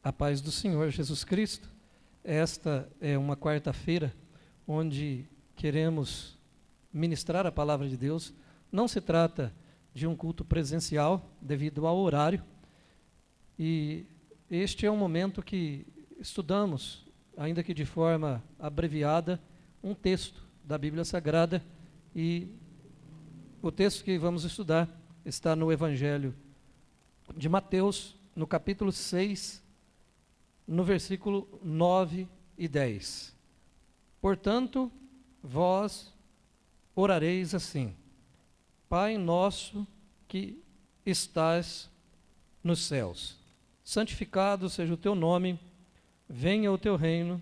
A paz do Senhor Jesus Cristo. Esta é uma quarta-feira onde queremos ministrar a palavra de Deus. Não se trata de um culto presencial devido ao horário. E este é um momento que estudamos, ainda que de forma abreviada, um texto da Bíblia Sagrada. E o texto que vamos estudar está no Evangelho de Mateus, no capítulo 6, no versículo 9 e 10. Portanto, vós orareis assim: Pai nosso que estás nos céus, santificado seja o teu nome, venha o teu reino,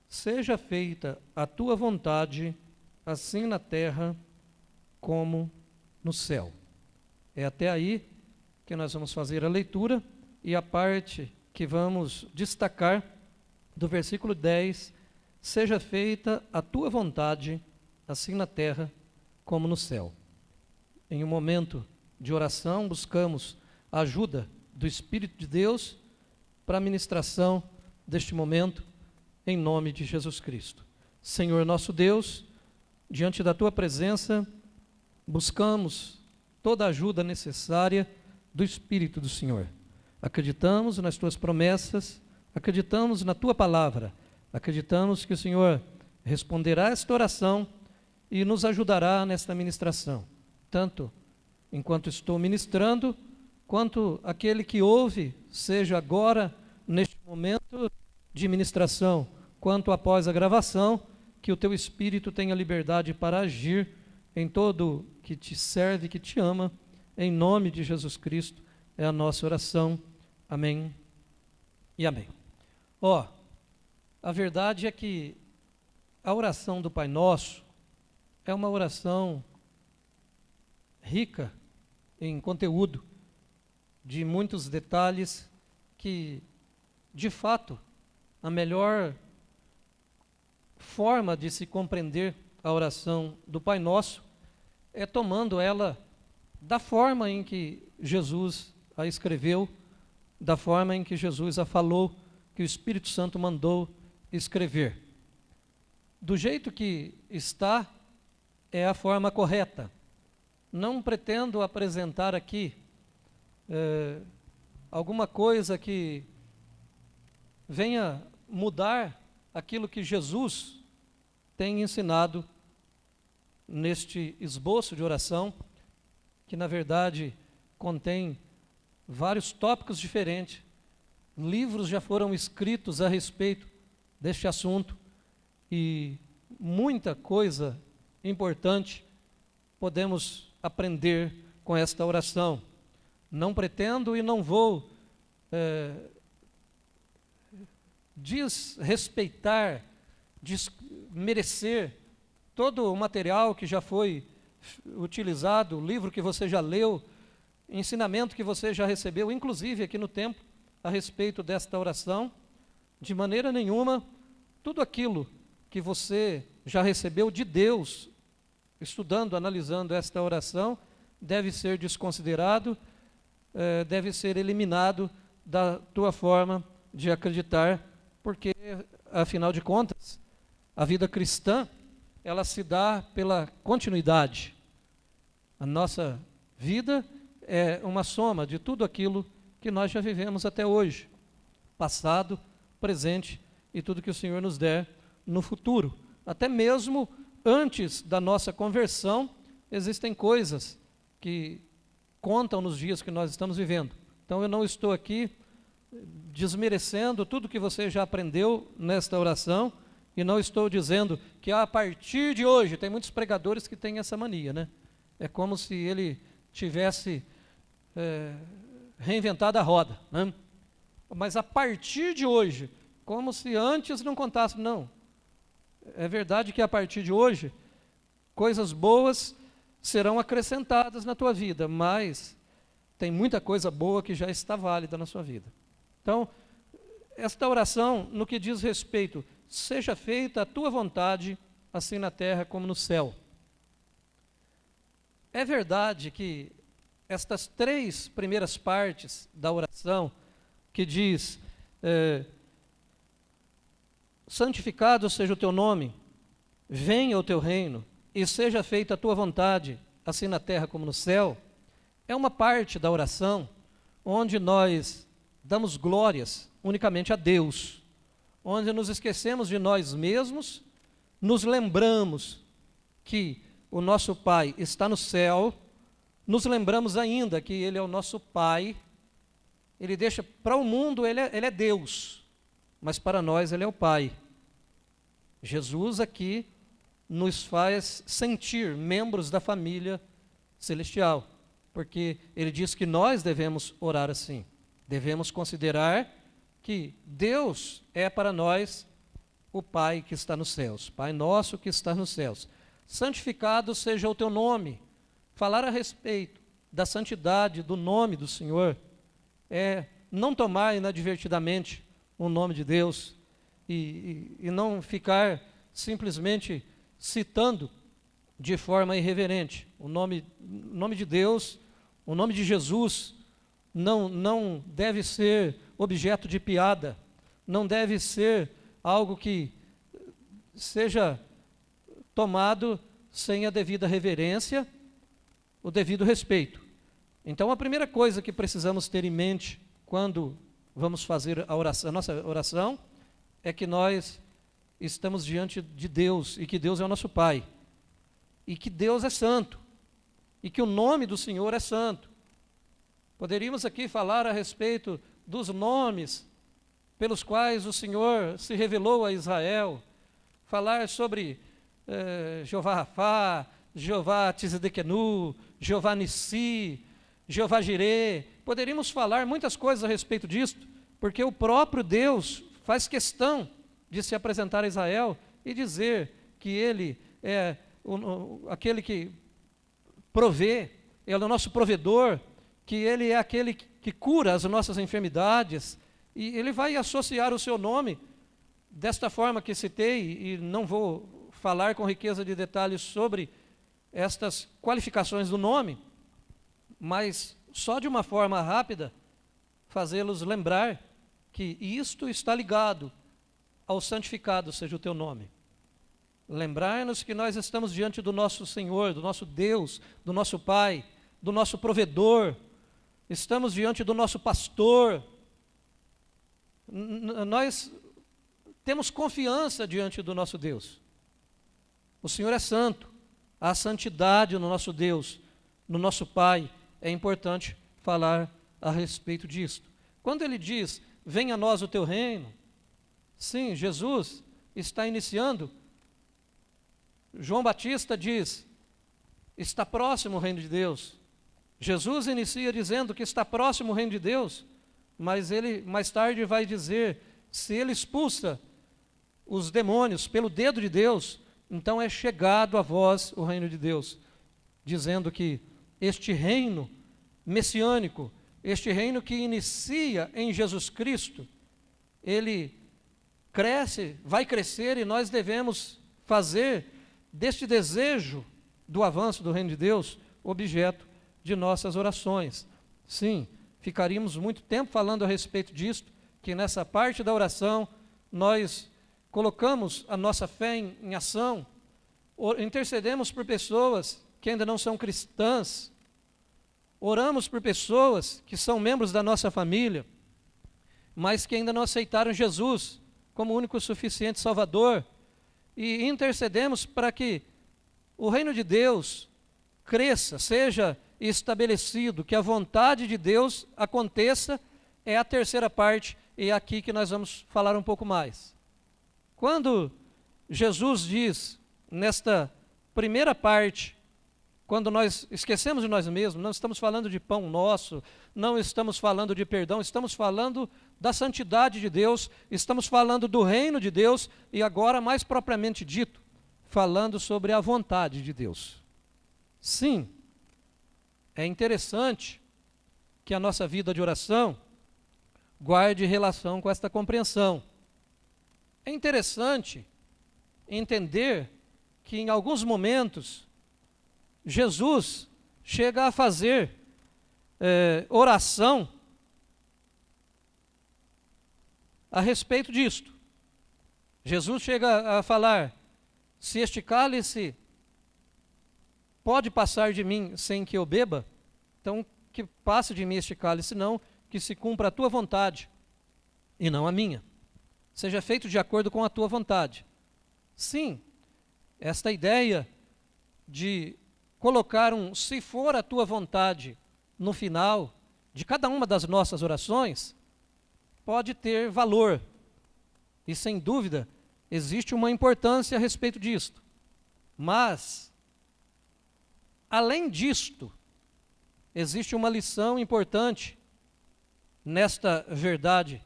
seja feita a tua vontade, assim na terra como no céu. É até aí que nós vamos fazer a leitura, e a parte que vamos destacar do versículo 10, seja feita a tua vontade, assim na terra como no céu. Em um momento de oração, buscamos a ajuda do Espírito de Deus para a ministração deste momento, em nome de Jesus Cristo. Senhor nosso Deus, diante da tua presença, buscamos toda a ajuda necessária do Espírito do Senhor. Acreditamos nas tuas promessas, acreditamos na tua palavra, acreditamos que o Senhor responderá esta oração e nos ajudará nesta ministração, tanto enquanto estou ministrando, quanto aquele que ouve, seja agora, neste momento de ministração, quanto após a gravação, que o teu Espírito tenha liberdade para agir em todo que te serve, que te ama, em nome de Jesus Cristo, é a nossa oração. Amém e amém. A verdade é que a oração do Pai Nosso é uma oração rica em conteúdo, de muitos detalhes, que, de fato, a melhor forma de se compreender a oração do Pai Nosso é tomando ela da forma em que Jesus a escreveu, da forma em que Jesus a falou, que o Espírito Santo mandou escrever. Do jeito que está, é a forma correta. Não pretendo apresentar aqui alguma coisa que venha mudar aquilo que Jesus tem ensinado neste esboço de oração, que na verdade contém vários tópicos diferentes. Livros já foram escritos a respeito deste assunto e muita coisa importante podemos aprender com esta oração. Não pretendo e não vou desrespeitar, desmerecer todo o material que já foi utilizado, o livro que você já leu, ensinamento que você já recebeu, inclusive aqui no templo, a respeito desta oração. De maneira nenhuma, tudo aquilo que você já recebeu de Deus, estudando, analisando esta oração, deve ser desconsiderado, deve ser eliminado da tua forma de acreditar, porque, afinal de contas, a vida cristã, ela se dá pela continuidade. A nossa vida é uma soma de tudo aquilo que nós já vivemos até hoje, passado, presente e tudo que o Senhor nos der no futuro. Até mesmo antes da nossa conversão, existem coisas que contam nos dias que nós estamos vivendo. Então eu não estou aqui desmerecendo tudo que você já aprendeu nesta oração, e não estou dizendo que a partir de hoje, tem muitos pregadores que têm essa mania, né? É como se ele tivesse reinventado a roda, né? Mas a partir de hoje, como se antes não contasse. Não, é verdade que a partir de hoje, coisas boas serão acrescentadas na tua vida, mas tem muita coisa boa que já está válida na sua vida. Então, esta oração, no que diz respeito, seja feita a tua vontade, assim na terra como no céu. É verdade que estas três primeiras partes da oração, que diz, santificado seja o teu nome, venha o teu reino, e seja feita a tua vontade, assim na terra como no céu, é uma parte da oração onde nós damos glórias unicamente a Deus, onde nos esquecemos de nós mesmos, nos lembramos que o nosso Pai está no céu, nos lembramos ainda que Ele é o nosso Pai. Ele deixa para o mundo, ele é Deus, mas para nós Ele é o Pai. Jesus aqui nos faz sentir membros da família celestial, porque Ele diz que nós devemos orar assim, devemos considerar que Deus é para nós o Pai que está nos céus, Pai nosso que está nos céus. Santificado seja o teu nome. Falar a respeito da santidade do nome do Senhor é não tomar inadvertidamente o nome de Deus e não ficar simplesmente citando de forma irreverente. O nome de Deus, o nome de Jesus, não deve ser objeto de piada, não deve ser algo que seja tomado sem a devida reverência, o devido respeito. Então, a primeira coisa que precisamos ter em mente quando vamos fazer a nossa oração, é que nós estamos diante de Deus, e que Deus é o nosso Pai, e que Deus é santo, e que o nome do Senhor é santo. Poderíamos aqui falar a respeito dos nomes pelos quais o Senhor se revelou a Israel, falar sobre Jeová Rafá, Jeová Tzedekenu, Jeová Nissi, Jeová Jireh. Poderíamos falar muitas coisas a respeito disso, porque o próprio Deus faz questão de se apresentar a Israel e dizer que Ele é aquele que provê, é o nosso provedor, que Ele é aquele que cura as nossas enfermidades, e Ele vai associar o seu nome desta forma que citei, e não vou falar com riqueza de detalhes sobre estas qualificações do nome, mas só de uma forma rápida fazê-los lembrar que isto está ligado ao santificado seja o teu nome. Lembrar-nos que nós estamos diante do nosso Senhor, do nosso Deus, do nosso Pai, do nosso provedor, estamos diante do nosso pastor. Nós temos confiança diante do nosso Deus. O Senhor é santo, há santidade no nosso Deus, no nosso Pai. É importante falar a respeito disto. Quando ele diz, venha a nós o teu reino, sim, Jesus está iniciando. João Batista diz, está próximo o reino de Deus. Jesus inicia dizendo que está próximo o reino de Deus, mas ele mais tarde vai dizer, se ele expulsa os demônios pelo dedo de Deus, então é chegado a vós o reino de Deus, dizendo que este reino messiânico, este reino que inicia em Jesus Cristo, ele cresce, vai crescer, e nós devemos fazer deste desejo do avanço do reino de Deus objeto de nossas orações. Sim, ficaríamos muito tempo falando a respeito disto, que nessa parte da oração nós colocamos a nossa fé em ação, intercedemos por pessoas que ainda não são cristãs, oramos por pessoas que são membros da nossa família, mas que ainda não aceitaram Jesus como único e suficiente Salvador, e intercedemos para que o reino de Deus cresça, seja estabelecido, que a vontade de Deus aconteça. É a terceira parte, e é aqui que nós vamos falar um pouco mais. Quando Jesus diz, nesta primeira parte, quando nós esquecemos de nós mesmos, não estamos falando de pão nosso, não estamos falando de perdão, estamos falando da santidade de Deus, estamos falando do reino de Deus, e agora, mais propriamente dito, falando sobre a vontade de Deus. Sim, é interessante que a nossa vida de oração guarde relação com esta compreensão. É interessante entender que em alguns momentos Jesus chega a fazer oração a respeito disto. Jesus chega a falar: se este cálice pode passar de mim sem que eu beba, então que passe de mim este cálice, não, que se cumpra a tua vontade e não a minha. Seja feito de acordo com a tua vontade. Sim, esta ideia de colocar um "se for a tua vontade" no final de cada uma das nossas orações pode ter valor. E sem dúvida existe uma importância a respeito disto. Mas, além disto, existe uma lição importante nesta verdade: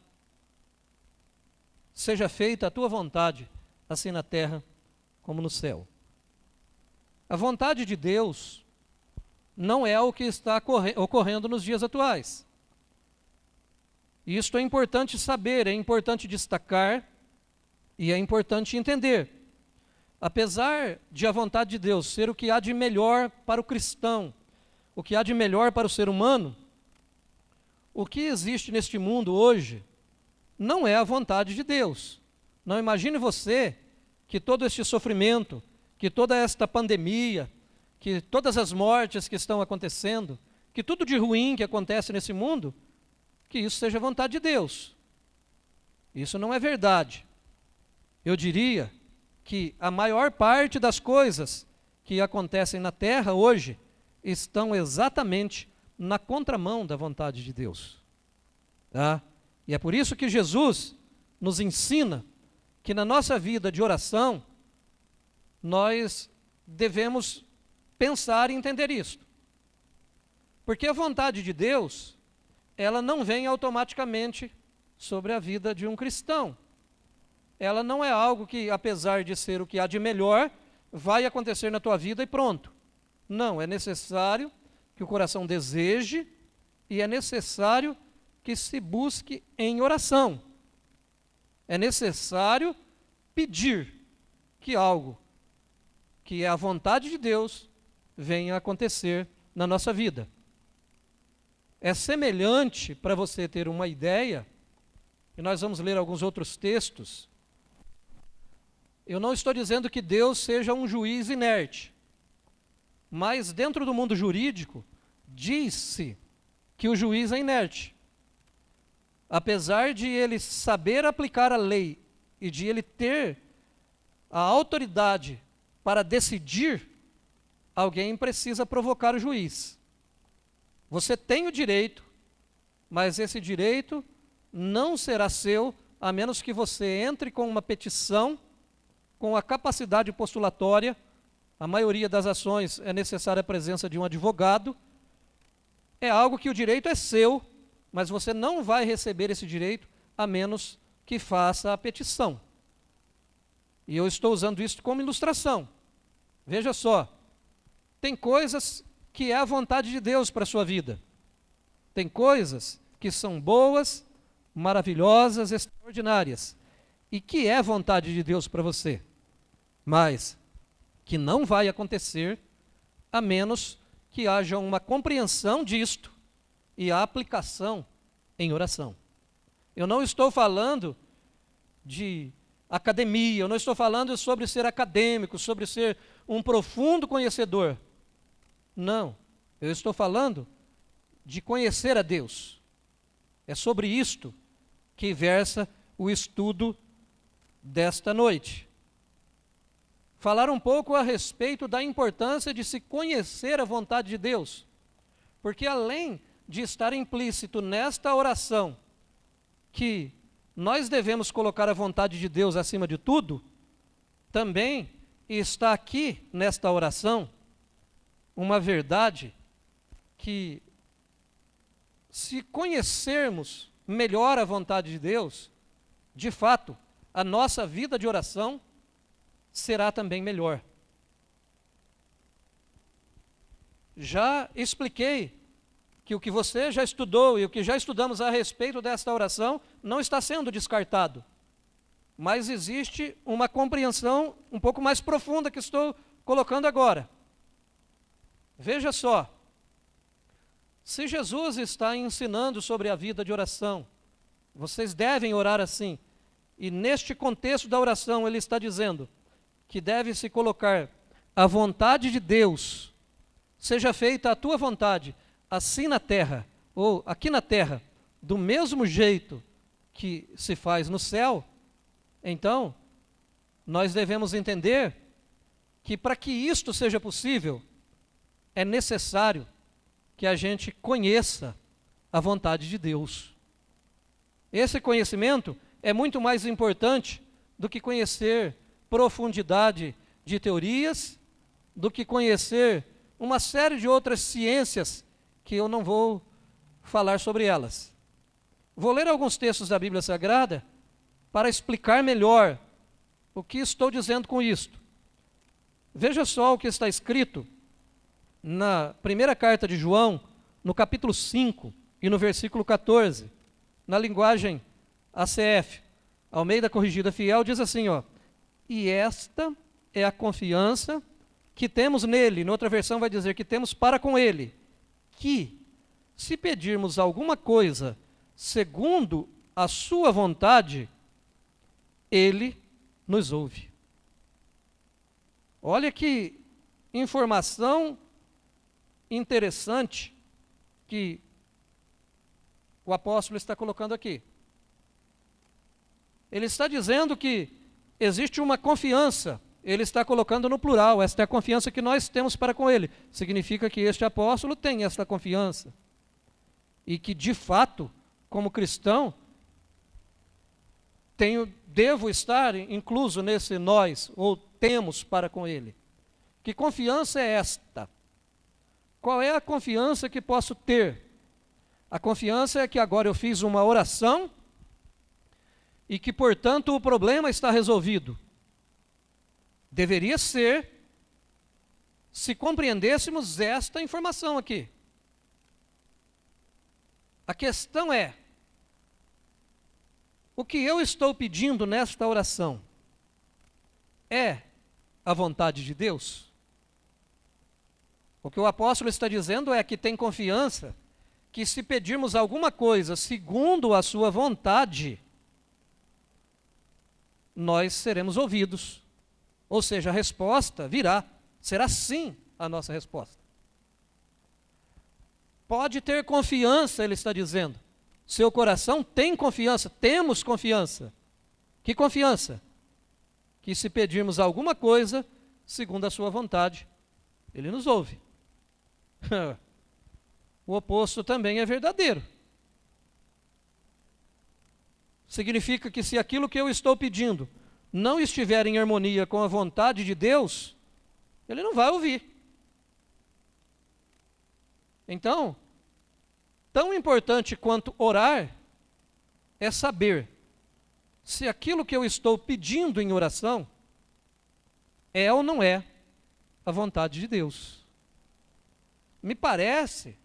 seja feita a tua vontade, assim na terra como no céu. A vontade de Deus não é o que está ocorrendo nos dias atuais. E isto é importante saber, é importante destacar e é importante entender. Apesar de a vontade de Deus ser o que há de melhor para o cristão, o que há de melhor para o ser humano, o que existe neste mundo hoje não é a vontade de Deus. Não imagine você que todo este sofrimento, que toda esta pandemia, que todas as mortes que estão acontecendo, que tudo de ruim que acontece nesse mundo, que isso seja vontade de Deus. Isso não é verdade. Eu diria que a maior parte das coisas que acontecem na terra hoje estão exatamente na contramão da vontade de Deus. Tá? E é por isso que Jesus nos ensina que na nossa vida de oração, nós devemos pensar e entender isto. Porque a vontade de Deus, ela não vem automaticamente sobre a vida de um cristão. Ela não é algo que, apesar de ser o que há de melhor, vai acontecer na tua vida e pronto. Não, é necessário que o coração deseje e é necessário que se busque em oração. É necessário pedir que algo que é a vontade de Deus venha a acontecer na nossa vida. É semelhante, para você ter uma ideia, e nós vamos ler alguns outros textos. Eu não estou dizendo que Deus seja um juiz inerte, mas dentro do mundo jurídico, diz-se que o juiz é inerte. Apesar de ele saber aplicar a lei e de ele ter a autoridade para decidir, alguém precisa provocar o juiz. Você tem o direito, mas esse direito não será seu, a menos que você entre com uma petição, com a capacidade postulatória. A maioria das ações é necessária a presença de um advogado. É algo que o direito é seu, mas você não vai receber esse direito a menos que faça a petição. E eu estou usando isso como ilustração. Veja só, tem coisas que é a vontade de Deus para a sua vida. Tem coisas que são boas, maravilhosas, extraordinárias, e que é vontade de Deus para você, mas que não vai acontecer a menos que haja uma compreensão disto e a aplicação em oração. Eu não estou falando de academia, eu não estou falando sobre ser acadêmico, sobre ser um profundo conhecedor. Não, eu estou falando de conhecer a Deus. É sobre isto que versa o estudo desta noite. Falar um pouco a respeito da importância de se conhecer a vontade de Deus, porque além de estar implícito nesta oração que nós devemos colocar a vontade de Deus acima de tudo, também está aqui nesta oração uma verdade que, se conhecermos melhor a vontade de Deus, de fato, a nossa vida de oração será também melhor. Já expliquei que o que você já estudou e o que já estudamos a respeito desta oração não está sendo descartado, mas existe uma compreensão um pouco mais profunda que estou colocando agora. Veja só, se Jesus está ensinando sobre a vida de oração, Vocês devem orar assim. E neste contexto da oração, ele está dizendo que deve se colocar a vontade de Deus, seja feita a tua vontade, assim na terra, ou aqui na terra, do mesmo jeito que se faz no céu. Então, nós devemos entender que para que isto seja possível, é necessário que a gente conheça a vontade de Deus. Esse conhecimento é muito mais importante do que conhecer profundidade de teorias, do que conhecer uma série de outras ciências que eu não vou falar sobre elas. Vou ler alguns textos da Bíblia Sagrada para explicar melhor o que estou dizendo com isto. Veja só o que está escrito na primeira carta de João, no capítulo 5 e no versículo 14, na linguagem ACF, Almeida Corrigida Fiel, diz assim, ó: e esta é a confiança que temos nele. Em outra versão vai dizer que temos para com ele, que se pedirmos alguma coisa segundo a sua vontade, ele nos ouve. Olha que informação interessante que o apóstolo está colocando aqui. Ele está dizendo que existe uma confiança, ele está colocando no plural, esta é a confiança que nós temos para com ele. Significa que este apóstolo tem esta confiança. E que, de fato, como cristão, devo estar incluso nesse nós, ou temos para com ele. Que confiança é esta? Qual é a confiança que posso ter? A confiança é que agora eu fiz uma oração e que, portanto, o problema está resolvido. Deveria ser, se compreendêssemos esta informação aqui. A questão é, o que eu estou pedindo nesta oração é a vontade de Deus? O que o apóstolo está dizendo é que tem confiança que, se pedirmos alguma coisa segundo a sua vontade, nós seremos ouvidos. Ou seja, a resposta virá, será sim a nossa resposta. Pode ter confiança, ele está dizendo. Seu coração tem confiança, temos confiança. Que confiança? Que se pedirmos alguma coisa segundo a sua vontade, ele nos ouve. O oposto também é verdadeiro. Significa que se aquilo que eu estou pedindo não estiver em harmonia com a vontade de Deus, ele não vai ouvir. Então, tão importante quanto orar é saber se aquilo que eu estou pedindo em oração é ou não é a vontade de Deus. Me parece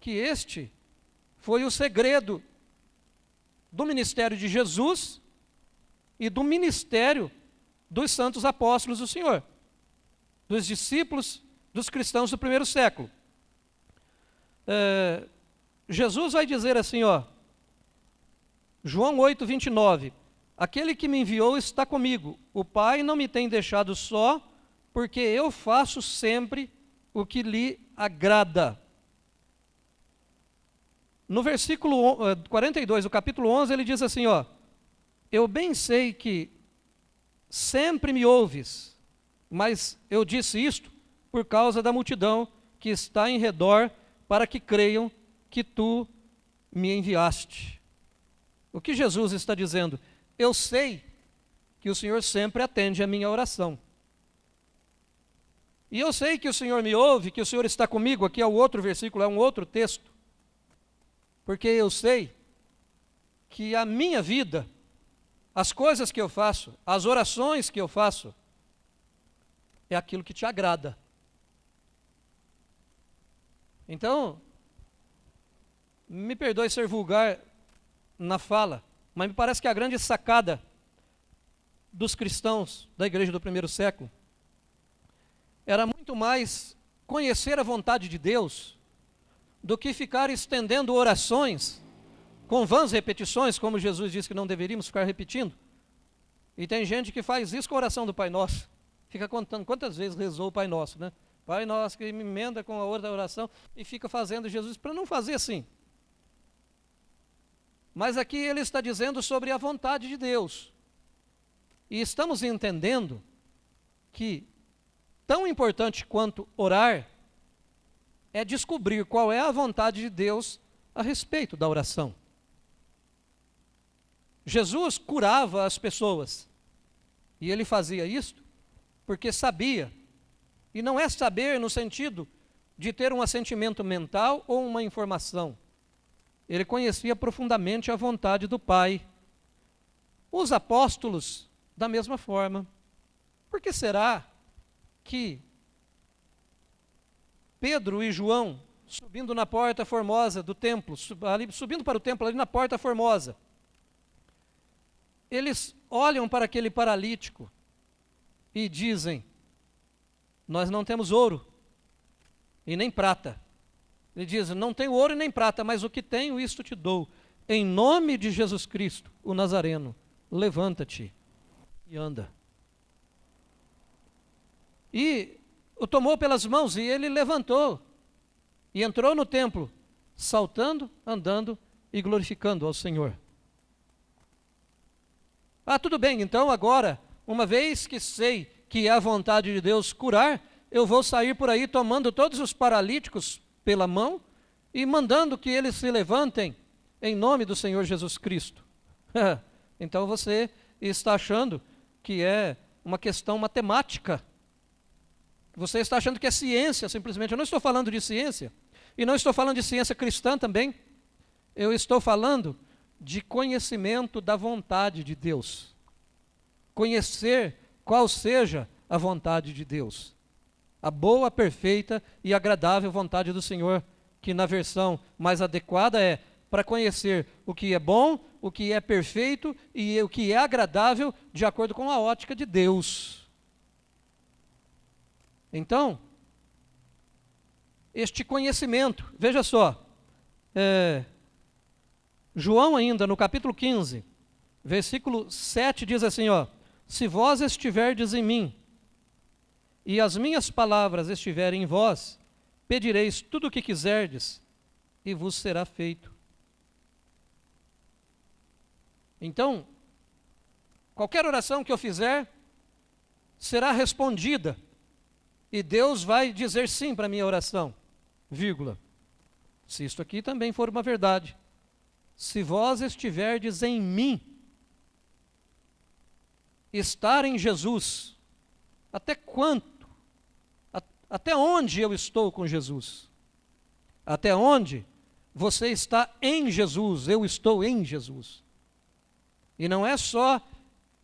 que este foi o segredo do ministério de Jesus e do ministério dos santos apóstolos do Senhor, dos discípulos, dos cristãos do primeiro século. Jesus vai dizer assim, ó, João 8, 29, aquele que me enviou está comigo, o Pai não me tem deixado só, porque eu faço sempre o que lhe agrada. No versículo 42, do capítulo 11, ele diz assim, ó, eu bem sei que sempre me ouves, mas eu disse isto por causa da multidão que está em redor, para que creiam que tu me enviaste. O que Jesus está dizendo? Eu sei que o Senhor sempre atende a minha oração. E eu sei que o Senhor me ouve, que o Senhor está comigo. Aqui é o outro versículo, é um outro texto. Porque eu sei que a minha vida, as coisas que eu faço, as orações que eu faço, é aquilo que te agrada. Então, me perdoe ser vulgar na fala, mas me parece que a grande sacada dos cristãos da igreja do primeiro século era muito mais conhecer a vontade de Deus do que ficar estendendo orações com vãs repetições, como Jesus disse que não deveríamos ficar repetindo. E tem gente que faz isso com a oração do Pai Nosso. Fica contando quantas vezes rezou o Pai Nosso, né? Pai Nosso, que me emenda com a outra oração e fica fazendo Jesus, para não fazer assim. Mas aqui ele está dizendo sobre a vontade de Deus. E estamos entendendo que tão importante quanto orar é descobrir qual é a vontade de Deus a respeito da oração. Jesus curava as pessoas, e ele fazia isso porque sabia, e não é saber no sentido de ter um assentimento mental ou uma informação. Ele conhecia profundamente a vontade do Pai. Os apóstolos, da mesma forma. Por que será que Pedro e João, subindo na porta formosa do templo, subindo para o templo ali na porta formosa, eles olham para aquele paralítico e dizem: nós não temos ouro e nem prata. Ele diz: não tenho ouro e nem prata, mas o que tenho, isto te dou. Em nome de Jesus Cristo, o Nazareno, levanta-te e anda. E o tomou pelas mãos e ele levantou e entrou no templo, saltando, andando e glorificando ao Senhor. Ah, tudo bem, então agora, uma vez que sei que é a vontade de Deus curar, eu vou sair por aí tomando todos os paralíticos pela mão e mandando que eles se levantem em nome do Senhor Jesus Cristo. Então você está achando que é uma questão matemática. Você está achando que é ciência, simplesmente. Eu não estou falando de ciência. E não estou falando de ciência cristã também. Eu estou falando de conhecimento da vontade de Deus. Conhecer qual seja a vontade de Deus. A boa, perfeita e agradável vontade do Senhor, que na versão mais adequada é para conhecer o que é bom, o que é perfeito e o que é agradável de acordo com a ótica de Deus. Então, este conhecimento, veja só, João ainda no capítulo 15, versículo 7 diz assim, ó: se vós estiverdes em mim, e as minhas palavras estiverem em vós, pedireis tudo o que quiserdes, e vos será feito. Então, qualquer oração que eu fizer, será respondida, e Deus vai dizer sim para a minha oração, vírgula. Se isto aqui também for uma verdade. Se vós estiverdes em mim, estar em Jesus, até quanto? Até onde eu estou com Jesus? Até onde você está em Jesus, eu estou em Jesus. E não é só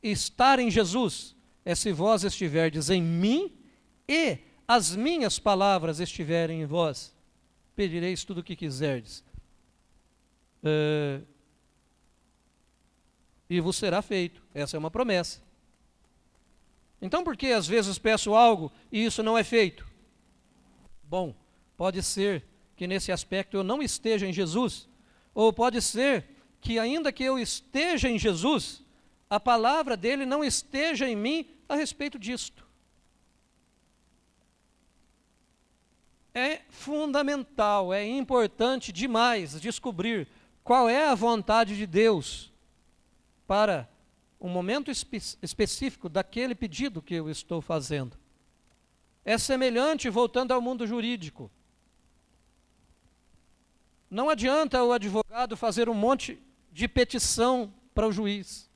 estar em Jesus, é se vós estiverdes em mim e as minhas palavras estiverem em vós, pedireis tudo o que quiserdes. E vos será feito. Essa é uma promessa. Então por que às vezes peço algo e isso não é feito? Bom, pode ser que nesse aspecto eu não esteja em Jesus, ou pode ser que ainda que eu esteja em Jesus, a palavra dele não esteja em mim a respeito disto. É fundamental, é importante demais descobrir qual é a vontade de Deus para um momento específico daquele pedido que eu estou fazendo. É semelhante, voltando ao mundo jurídico. Não adianta o advogado fazer um monte de petição para o juiz.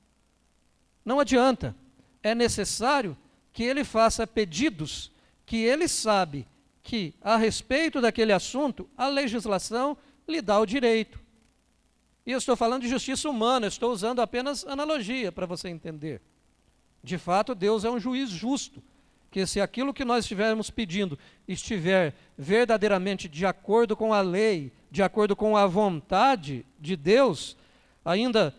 Não adianta. É necessário que ele faça pedidos que ele sabe que, a respeito daquele assunto, a legislação lhe dá o direito. E eu estou falando de justiça humana, estou usando apenas analogia para você entender. De fato, Deus é um juiz justo, que se aquilo que nós estivermos pedindo estiver verdadeiramente de acordo com a lei, de acordo com a vontade de Deus, ainda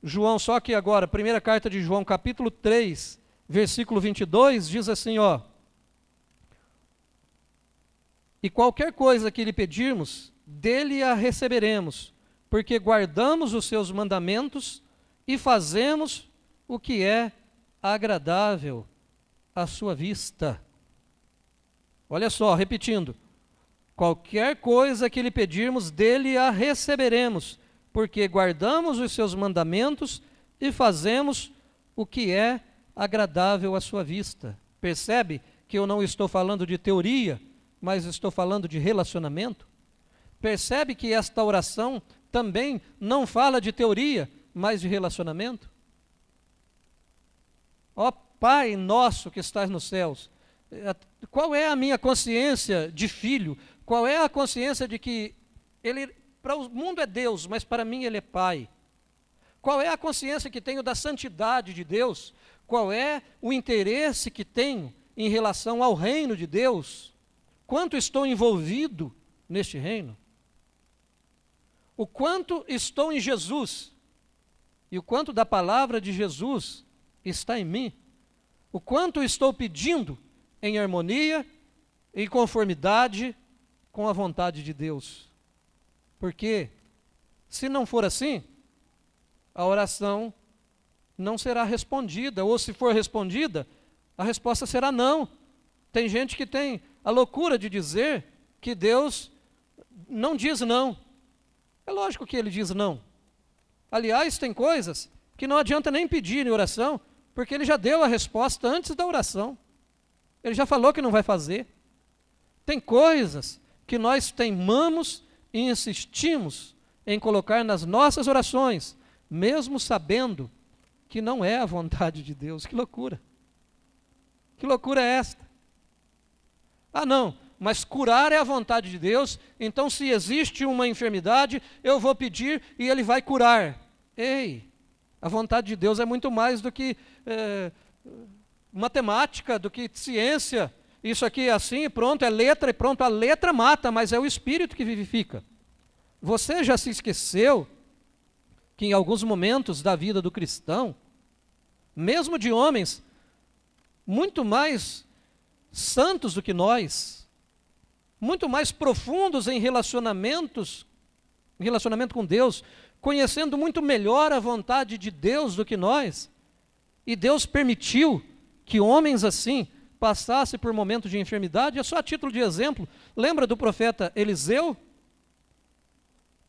João, só que agora, primeira carta de João, capítulo 3, versículo 22, diz assim, ó: e qualquer coisa que lhe pedirmos, dele a receberemos, porque guardamos os seus mandamentos e fazemos o que é agradável à sua vista. Olha só, repetindo, qualquer coisa que lhe pedirmos, dele a receberemos, porque guardamos os seus mandamentos e fazemos o que é agradável à sua vista. Percebe que eu não estou falando de teoria, mas estou falando de relacionamento? Percebe que esta oração também não fala de teoria, mas de relacionamento? Ó Pai nosso que estás nos céus, qual é a minha consciência de filho? Qual é a consciência de que ele, para o mundo é Deus, mas para mim ele é Pai? Qual é a consciência que tenho da santidade de Deus? Qual é o interesse que tenho em relação ao reino de Deus? Quanto estou envolvido neste reino? O quanto estou em Jesus e o quanto da palavra de Jesus está em mim? O quanto estou pedindo em harmonia, em conformidade com a vontade de Deus? Porque se não for assim, a oração não será respondida, ou se for respondida, a resposta será não. Tem gente que tem a loucura de dizer que Deus não diz não. É lógico que ele diz não. Aliás, tem coisas que não adianta nem pedir em oração, porque ele já deu a resposta antes da oração. Ele já falou que não vai fazer. Tem coisas que nós teimamos e insistimos em colocar nas nossas orações, mesmo sabendo que não é a vontade de Deus. Que loucura! Que loucura é esta? Ah, não, mas curar é a vontade de Deus, então se existe uma enfermidade, eu vou pedir e ele vai curar. Ei, a vontade de Deus é muito mais do que matemática, do que ciência. Isso aqui é assim, pronto, é letra e pronto. A letra mata, mas é o Espírito que vivifica. Você já se esqueceu que em alguns momentos da vida do cristão, mesmo de homens muito mais santos do que nós, muito mais profundos em relacionamento com Deus, conhecendo muito melhor a vontade de Deus do que nós, e Deus permitiu que homens assim passassem por momentos de enfermidade. É só a título de exemplo, lembra do profeta Eliseu?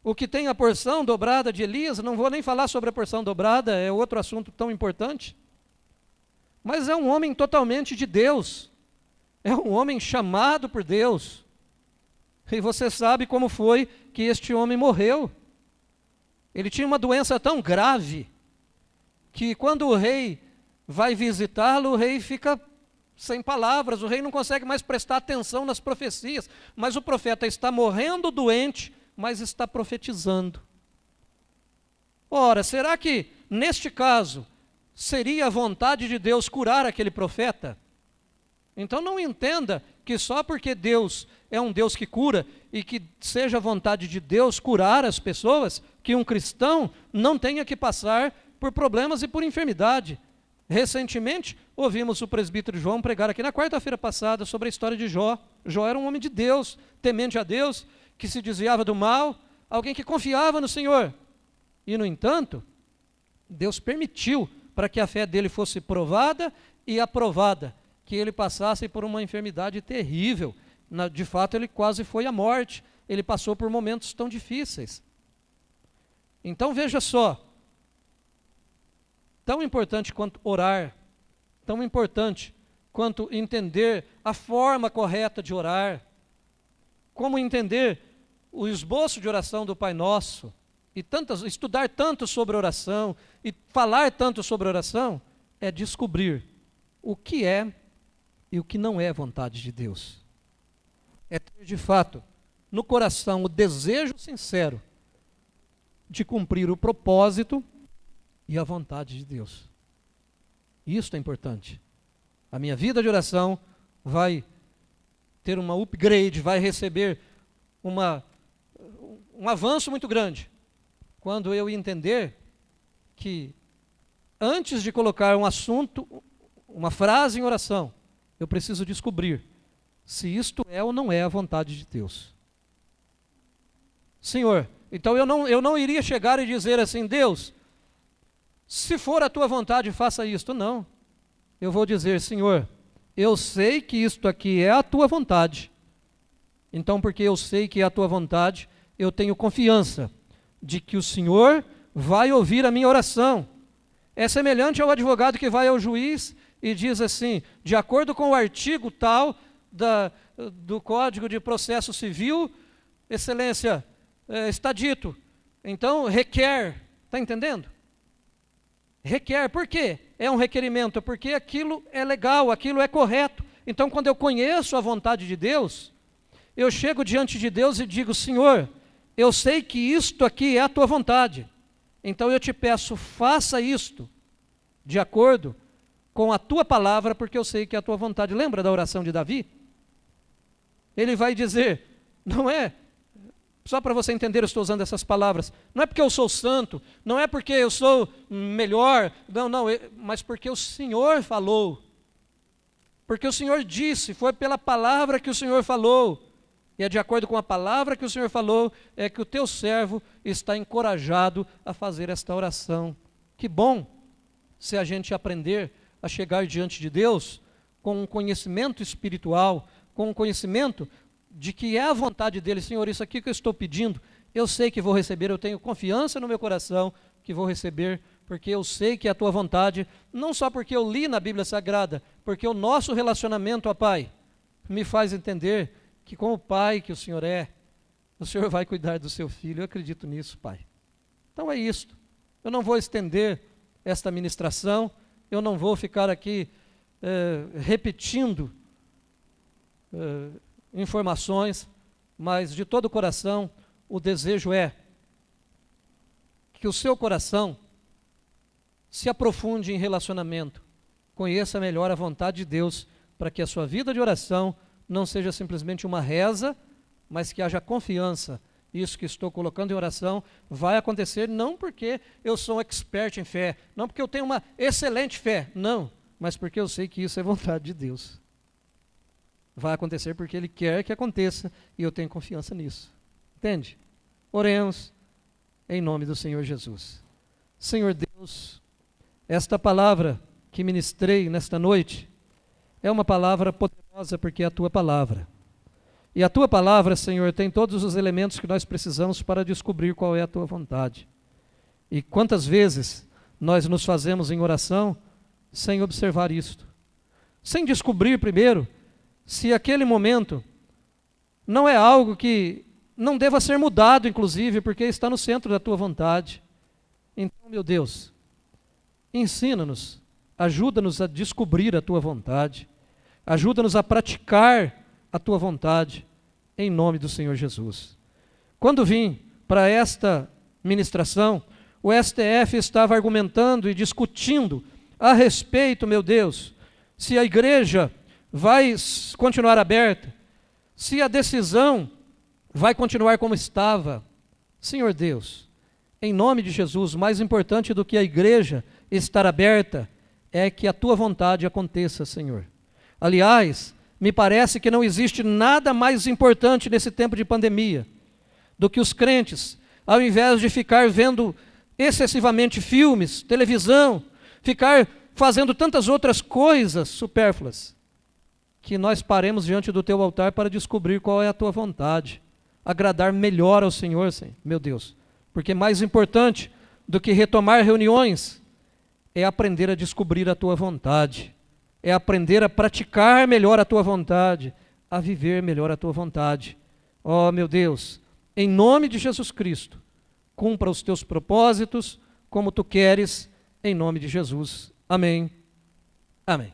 O que tem a porção dobrada de Elias, não vou nem falar sobre a porção dobrada, é outro assunto tão importante. Mas é um homem totalmente de Deus, é um homem chamado por Deus. E você sabe como foi que este homem morreu. Ele tinha uma doença tão grave, que quando o rei vai visitá-lo, o rei fica sem palavras, o rei não consegue mais prestar atenção nas profecias, mas o profeta está morrendo doente, mas está profetizando. Ora, será que neste caso seria a vontade de Deus curar aquele profeta? Então não entenda que só porque Deus é um Deus que cura e que seja a vontade de Deus curar as pessoas, que um cristão não tenha que passar por problemas e por enfermidade. Recentemente, ouvimos o presbítero João pregar aqui na quarta-feira passada sobre a história de Jó. Jó era um homem de Deus, temente a Deus, que se desviava do mal, alguém que confiava no Senhor. E, no entanto, Deus permitiu para que a fé dele fosse provada e aprovada, que ele passasse por uma enfermidade terrível. De fato, ele quase foi à morte, ele passou por momentos tão difíceis. Então, veja só, tão importante quanto orar, tão importante quanto entender a forma correta de orar, como entender o esboço de oração do Pai Nosso, e estudar tanto sobre oração, e falar tanto sobre oração, é descobrir o que é e o que não é vontade de Deus. É ter de fato no coração o desejo sincero de cumprir o propósito e a vontade de Deus. Isso é importante. A minha vida de oração vai ter uma upgrade, vai receber um avanço muito grande, quando eu entender que antes de colocar um assunto, uma frase em oração, eu preciso descobrir se isto é ou não é a vontade de Deus. Senhor, Então eu não iria chegar e dizer assim: Deus, se for a tua vontade, faça isto. Não. Eu vou dizer: Senhor, eu sei que isto aqui é a tua vontade. Então, porque eu sei que é a tua vontade, eu tenho confiança de que o Senhor vai ouvir a minha oração. É semelhante ao advogado que vai ao juiz e diz assim: de acordo com o artigo tal do Código de Processo Civil, Excelência, está dito. Então, requer. Está entendendo? Requer. Por quê? É um requerimento, porque aquilo é legal, aquilo é correto. Então, quando eu conheço a vontade de Deus, eu chego diante de Deus e digo: Senhor, eu sei que isto aqui é a tua vontade. Então eu te peço, faça isto de acordo com a tua palavra, porque eu sei que é a tua vontade. Lembra da oração de Davi? Ele vai dizer, não é, só para você entender, eu estou usando essas palavras, não é porque eu sou santo, não é porque eu sou melhor, não, mas porque o Senhor falou, porque o Senhor disse, foi pela palavra que o Senhor falou, e é de acordo com a palavra que o Senhor falou, é que o teu servo está encorajado a fazer esta oração. Que bom se a gente aprender a chegar diante de Deus com um conhecimento espiritual, com um conhecimento de que é a vontade dele. Senhor, isso aqui que eu estou pedindo, eu sei que vou receber, eu tenho confiança no meu coração que vou receber, porque eu sei que é a tua vontade, não só porque eu li na Bíblia Sagrada, porque o nosso relacionamento, ó Pai, me faz entender que como Pai que o Senhor é, o Senhor vai cuidar do seu filho. Eu acredito nisso, Pai. Então é isto. Eu não vou estender esta ministração, eu não vou ficar aqui repetindo informações, mas de todo o coração o desejo é que o seu coração se aprofunde em relacionamento, conheça melhor a vontade de Deus, para que a sua vida de oração não seja simplesmente uma reza, mas que haja confiança. Isso que estou colocando em oração vai acontecer não porque eu sou um expert em fé, não porque eu tenho uma excelente fé, não, mas porque eu sei que isso é vontade de Deus. Vai acontecer porque Ele quer que aconteça e eu tenho confiança nisso. Entende? Oremos em nome do Senhor Jesus. Senhor Deus, esta palavra que ministrei nesta noite é uma palavra poderosa porque é a tua palavra. E a tua palavra, Senhor, tem todos os elementos que nós precisamos para descobrir qual é a tua vontade. E quantas vezes nós nos fazemos em oração sem observar isto, sem descobrir primeiro se aquele momento não é algo que não deva ser mudado, inclusive, porque está no centro da tua vontade. Então, meu Deus, ensina-nos, ajuda-nos a descobrir a tua vontade, ajuda-nos a praticar a tua vontade, em nome do Senhor Jesus. Quando vim para esta ministração, o STF estava argumentando e discutindo a respeito, meu Deus, se a igreja vai continuar aberta, se a decisão vai continuar como estava. Senhor Deus, em nome de Jesus, mais importante do que a igreja estar aberta é que a tua vontade aconteça, Senhor. Aliás, me parece que não existe nada mais importante nesse tempo de pandemia do que os crentes, ao invés de ficar vendo excessivamente filmes, televisão, ficar fazendo tantas outras coisas supérfluas, que nós paremos diante do teu altar para descobrir qual é a tua vontade, agradar melhor ao Senhor, meu Deus, porque mais importante do que retomar reuniões é aprender a descobrir a tua vontade, é aprender a praticar melhor a tua vontade, a viver melhor a tua vontade. Ó, meu Deus, em nome de Jesus Cristo, cumpra os teus propósitos como tu queres, em nome de Jesus. Amém. Amém.